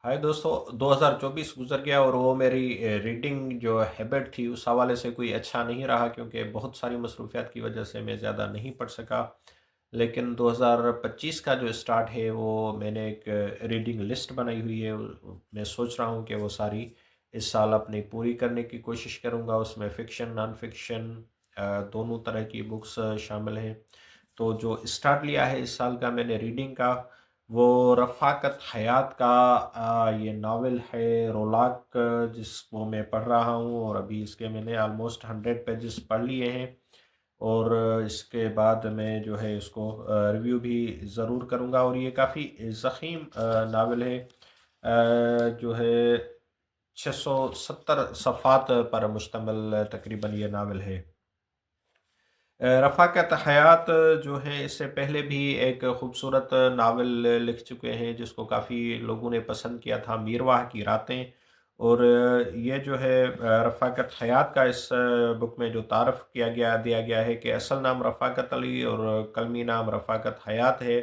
हाय दोस्तों। 2024 गुजर गया और वो मेरी रीडिंग जो हैबिट थी उस हवाले से कोई अच्छा नहीं रहा, क्योंकि बहुत सारी मसरूफियात की वजह से मैं ज़्यादा नहीं पढ़ सका। लेकिन 2025 का जो स्टार्ट है वो मैंने एक रीडिंग लिस्ट बनाई हुई है। मैं सोच रहा हूँ कि वो सारी इस साल अपनी पूरी करने की कोशिश करूँगा। उसमें फ़िक्शन, नॉन फ़िक्शन दोनों तरह की बुक्स शामिल हैं। तो जो स्टार्ट लिया है इस साल का मैंने रीडिंग का, वो रफ़ाकत हयात का ये नावल है रोलाक, जिसको मैं पढ़ रहा हूँ और अभी इसके मैंने ऑलमोस्ट 100 पेजेस पढ़ लिए हैं। और इसके बाद मैं जो है इसको रिव्यू भी ज़रूर करूँगा। और ये काफ़ी ज़ख़ीम नावल है, जो है 670 सफ़ात पर मुश्तमिल तकरीबन ये नावल है। रफ़ाकत हयात जो है इससे पहले भी एक खूबसूरत नावल लिख चुके हैं जिसको काफ़ी लोगों ने पसंद किया था, मीरवाह की रातें। और ये जो है रफ़ाकत हयात का इस बुक में जो तारफ़ दिया गया है कि असल नाम रफ़ाकत अली और कलमी नाम रफ़ाकत हयात है।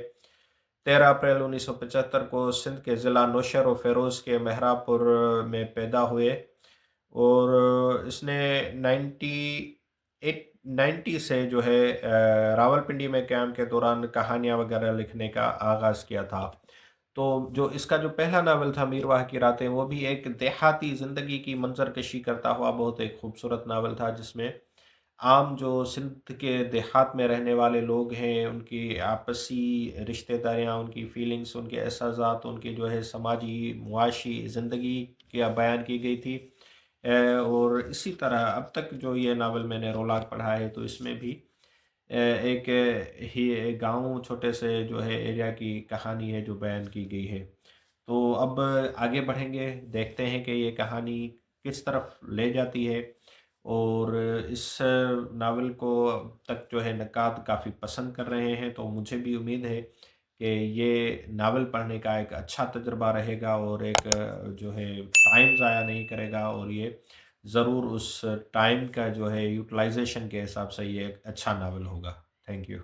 13 अप्रैल 1975 को सिंध के ज़िला नौशहर व फ़ैरोज़ के मेहरापुर में पैदा हुए। और इसने 90 से जो है रावलपिंडी में क़याम के दौरान कहानियाँ वगैरह लिखने का आगाज़ किया था। तो जो इसका जो पहला नावल था मीरवाह की रातें, वो भी एक देहाती ज़िंदगी की मंज़रकशी करता हुआ बहुत एक खूबसूरत नावल था, जिसमें आम जो सिंध के देहात में रहने वाले लोग हैं, उनकी आपसी रिश्तेदारियाँ, उनकी फ़ीलिंग्स, उनके एहसासात, उनकी जो है समाजी, मुआशी ज़िंदगी क्या बयान की गई थी। और इसी तरह अब तक जो ये नावल मैंने रोलाक पढ़ा है, तो इसमें भी एक ही गाँव छोटे से जो है एरिया की कहानी है जो बयान की गई है। तो अब आगे बढ़ेंगे, देखते हैं कि ये कहानी किस तरफ ले जाती है। और इस नावल को अब तक जो है नक़ाद काफ़ी पसंद कर रहे हैं, तो मुझे भी उम्मीद है कि ये नावल पढ़ने का एक अच्छा तजुर्बा रहेगा और एक जो है टाइम ज़ाया नहीं करेगा। और ये ज़रूर उस टाइम का जो है यूटिलाइज़ेशन के हिसाब से ये एक अच्छा नावल होगा। Thank you.